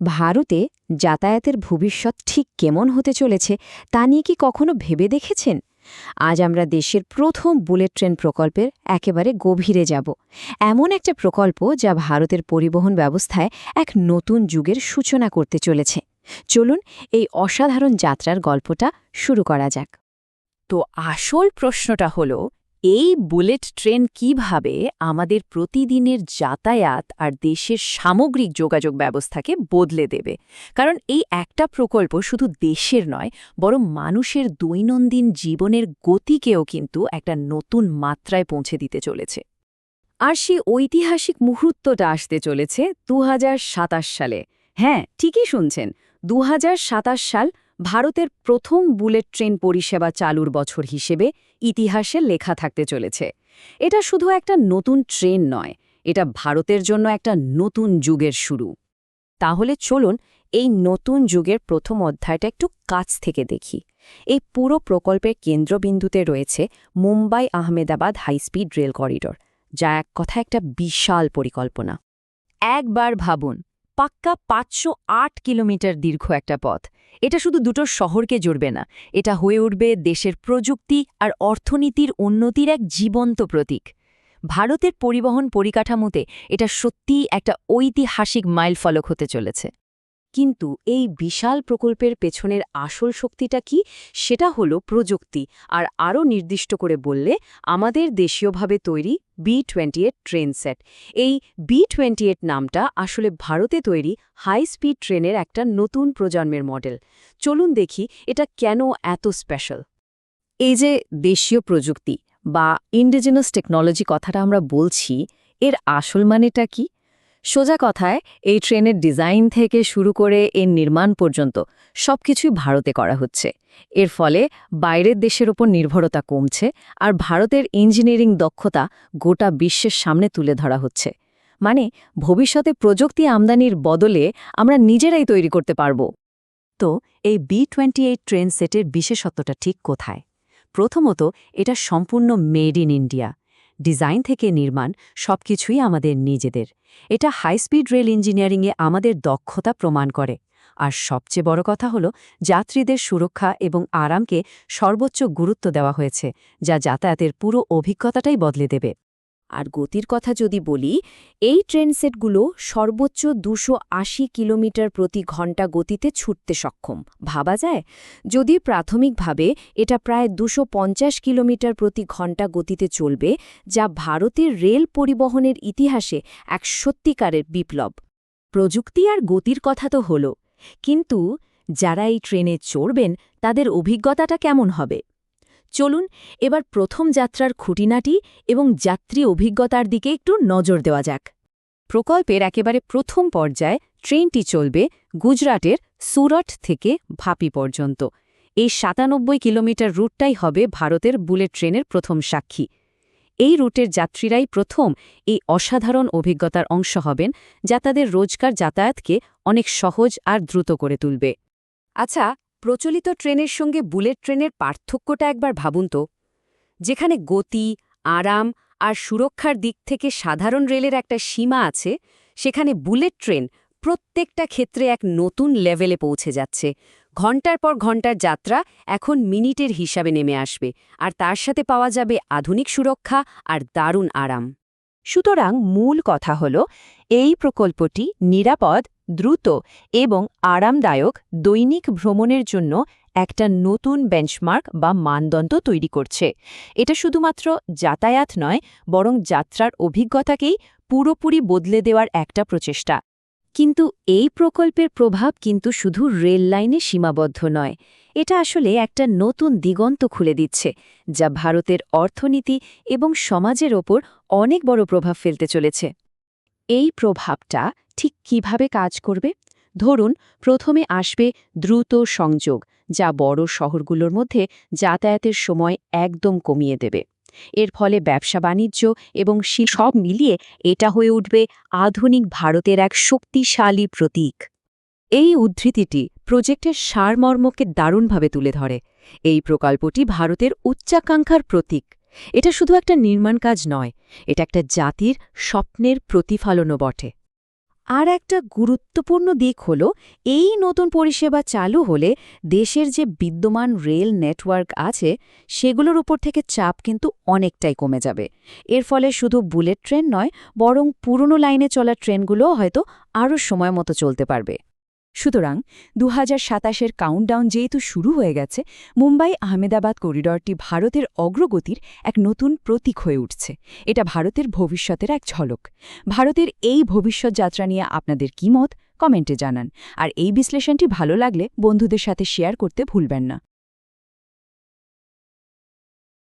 ভারতে যাতায়াতের ভবিষ্যৎ ঠিক কেমন হতে চলেছে তা নিয়ে কি কখনো ভেবে দেখেছেন? আজ আমরা দেশের প্রথম বুলেট ট্রেন প্রকল্পের একেবারে গভীরে যাব। এমন একটা প্রকল্প যা ভারতের পরিবহন ব্যবস্থায় এক নতুন যুগের সূচনা করতে চলেছে। চলুন এই অসাধারণ যাত্রার গল্পটা শুরু করা যাক। তো আসল প্রশ্নটা হলো, এই বুলেট ট্রেন কিভাবে আমাদের প্রতিদিনের যাতায়াত আর দেশের সামগ্রিক যোগাযোগ ব্যবস্থাকে বদলে দেবে? কারণ এই একটা প্রকল্প শুধু দেশের নয়, বরং মানুষের দৈনন্দিন জীবনের গতিকেও কিন্তু একটা নতুন মাত্রায় পৌঁছে দিতে চলেছে। আর সেই ঐতিহাসিক মুহূর্তটা আসতে চলেছে ২০২৭ সালে। হ্যাঁ, ঠিকই শুনছেন, ২০২৭ সাল ভারতের প্রথম বুলেট ট্রেন পরিষেবা চালুর বছর হিসেবে ইতিহাসে লেখা থাকতে চলেছে। এটা শুধু একটা নতুন ট্রেন নয়, এটা ভারতের জন্য একটা নতুন যুগের শুরু। তাহলে চলুন এই নতুন যুগের প্রথম অধ্যায়টা একটু কাছ থেকে দেখি। এই পুরো প্রকল্পের কেন্দ্রবিন্দুতে রয়েছে Mumbai Ahmedabad high-speed rail corridor, যা এক কথা একটা বিশাল পরিকল্পনা। একবার ভাবুন, পাক্কা ৫০৮ কিলোমিটার দীর্ঘ একটা পথ। এটা শুধু দুটো শহরকে জুড়বে না, এটা হয়ে উঠবে দেশের প্রযুক্তি আর অর্থনীতির উন্নতির এক জীবন্ত প্রতীক। ভারতের পরিবহন পরিকাঠামোতে এটা সত্যিই একটা ঐতিহাসিক মাইলফলক হতে চলেছে। কিন্তু এই বিশাল প্রকল্পের পেছনের আসল শক্তিটা কি? সেটা হলো প্রযুক্তি, আর আরও নির্দিষ্ট করে বললে আমাদের দেশীয়ভাবে তৈরি B28 ট্রেন সেট। এই B28 নামটা আসলে ভারতে তৈরি হাই স্পিড ট্রেনের একটা নতুন প্রজন্মের মডেল। চলুন দেখি এটা কেন এত স্পেশাল। এই যে দেশীয় প্রযুক্তি বা ইন্ডিজিনাস টেকনোলজি কথাটা আমরা বলছি, এর আসল মানেটা কি? সোজা কথায়, এই ট্রেনের ডিজাইন থেকে শুরু করে এর নির্মাণ পর্যন্ত সবকিছুই ভারতে করা হচ্ছে। এর ফলে বাইরের দেশের ওপর নির্ভরতা কমছে, আর ভারতের ইঞ্জিনিয়ারিং দক্ষতা গোটা বিশ্বের সামনে তুলে ধরা হচ্ছে। মানে, ভবিষ্যতে প্রযুক্তি আমদানির বদলে আমরা নিজেরাই তৈরি করতে পারব। তো এই B28 ট্রেন সেটের বিশেষত্বটা ঠিক কোথায়? প্রথমত, এটা সম্পূর্ণ মেড ইন ইন্ডিয়া। ডিজাইন থেকে নির্মাণ সবকিছুই আমাদের নিজেদের। এটা হাইস্পিড রেল ইঞ্জিনিয়ারিংয়ে আমাদের দক্ষতা প্রমাণ করে। আর সবচেয়ে বড় কথা হলো, যাত্রীদের সুরক্ষা এবং আরামকে সর্বোচ্চ গুরুত্ব দেওয়া হয়েছে, যা যাতায়াতের পুরো অভিজ্ঞতাটাই বদলে দেবে। আর গতির কথা যদি বলি, এই ট্রেন সেটগুলো সর্বোচ্চ ২৮০ কিলোমিটার প্রতি ঘণ্টা গতিতে ছুটতে সক্ষম। ভাবা যায়? যদি প্রাথমিকভাবে এটা প্রায় ২৫০ কিলোমিটার প্রতি ঘণ্টা গতিতে চলবে, যা ভারতের রেল পরিবহনের ইতিহাসে এক সত্যিকারের বিপ্লব। প্রযুক্তি আর গতির কথা তো হলো, কিন্তু যারা এই ট্রেনে চড়বেন তাদের অভিজ্ঞতাটা কেমন হবে? চলুন এবার প্রথম যাত্রার খুঁটিনাটি এবং যাত্রী অভিজ্ঞতার দিকে একটু নজর দেওয়া যাক। প্রকল্পের একেবারে প্রথম পর্যায়ে ট্রেনটি চলবে গুজরাটের সুরট থেকে ভাপি পর্যন্ত। এই ৯৭ কিলোমিটার রুটটাই হবে ভারতের বুলেট ট্রেনের প্রথম সাক্ষী। এই রুটের যাত্রীরাই প্রথম এই অসাধারণ অভিজ্ঞতার অংশ হবেন, যা তাদের রোজকার যাতায়াতকে অনেক সহজ আর দ্রুত করে তুলবে। আচ্ছা, প্রচলিত ট্রেনের সঙ্গে বুলেট ট্রেনের পার্থক্যটা একবার ভাবুন তো। যেখানে গতি, আরাম আর সুরক্ষার দিক থেকে সাধারণ রেলের একটা সীমা আছে, সেখানে বুলেট ট্রেন প্রত্যেকটা ক্ষেত্রে এক নতুন লেভেলে পৌঁছে যাচ্ছে। ঘণ্টার পর ঘণ্টার যাত্রা এখন মিনিটের হিসাবে নেমে আসবে, আর তার সাথে পাওয়া যাবে আধুনিক সুরক্ষা আর দারুণ আরাম। সুতরাং মূল কথা হল, এই প্রকল্পটি নিরাপদ, দ্রুত এবং আরামদায়ক দৈনিক ভ্রমণের জন্য একটা নতুন বেঞ্চমার্ক বা মানদণ্ড তৈরি করছে। এটা শুধুমাত্র যাতায়াত নয়, বরং যাত্রার অভিজ্ঞতাকেই পুরোপুরি বদলে দেওয়ার একটা প্রচেষ্টা। কিন্তু এই প্রকল্পের প্রভাব কিন্তু শুধু রেল লাইনে সীমাবদ্ধ নয়। এটা আসলে একটা নতুন দিগন্ত খুলে দিচ্ছে, যা ভারতের অর্থনীতি এবং সমাজের ওপর অনেক বড় প্রভাব ফেলতে চলেছে। এই প্রভাবটা ঠিক কিভাবে কাজ করবে? ধরুন, প্রথমে আসবে দ্রুত সংযোগ, যা বড় শহরগুলোর মধ্যে যাতায়াতের সময় একদম কমিয়ে দেবে। এর ফলে ব্যবসা বাণিজ্য এবং সব মিলিয়ে এটা হয়ে উঠবে আধুনিক ভারতের এক শক্তিশালী প্রতীক। এই উদ্ধৃতিটি প্রজেক্টের সারমর্মকে দারুণভাবে তুলে ধরে। এই প্রকল্পটি ভারতের উচ্চাকাঙ্ক্ষার প্রতীক। এটা শুধু একটা নির্মাণ কাজ নয়, এটা একটা জাতির স্বপ্নের প্রতিফলনও বটে। আর একটা গুরুত্বপূর্ণ দিক হল এই নতুন পরিষেবা চালু হলে দেশের যে বিদ্যমান রেল নেটওয়ার্ক আছে সেগুলোর উপর থেকে চাপ কিন্তু অনেকটাই কমে যাবে। এর ফলে শুধু বুলেট ট্রেন নয়, বরং পুরনো লাইনে চলা ট্রেনগুলোও হয়তো আরও সময় মতো চলতে পারবে। সুতরাং 2027-এর কাউন্টডাউন যেহেতু শুরু হয়ে গেছে, মুম্বাই আহমেদাবাদ করিডরটি ভারতের অগ্রগতির এক নতুন প্রতীক হয়ে উঠছে। এটা ভারতের ভবিষ্যতের এক ঝলক। ভারতের এই ভবিষ্যৎ যাত্রা নিয়ে আপনাদের কী মত কমেন্টে জানান। আর এই বিশ্লেষণটি ভালো লাগলে বন্ধুদের সাথে শেয়ার করতে ভুলবেন না।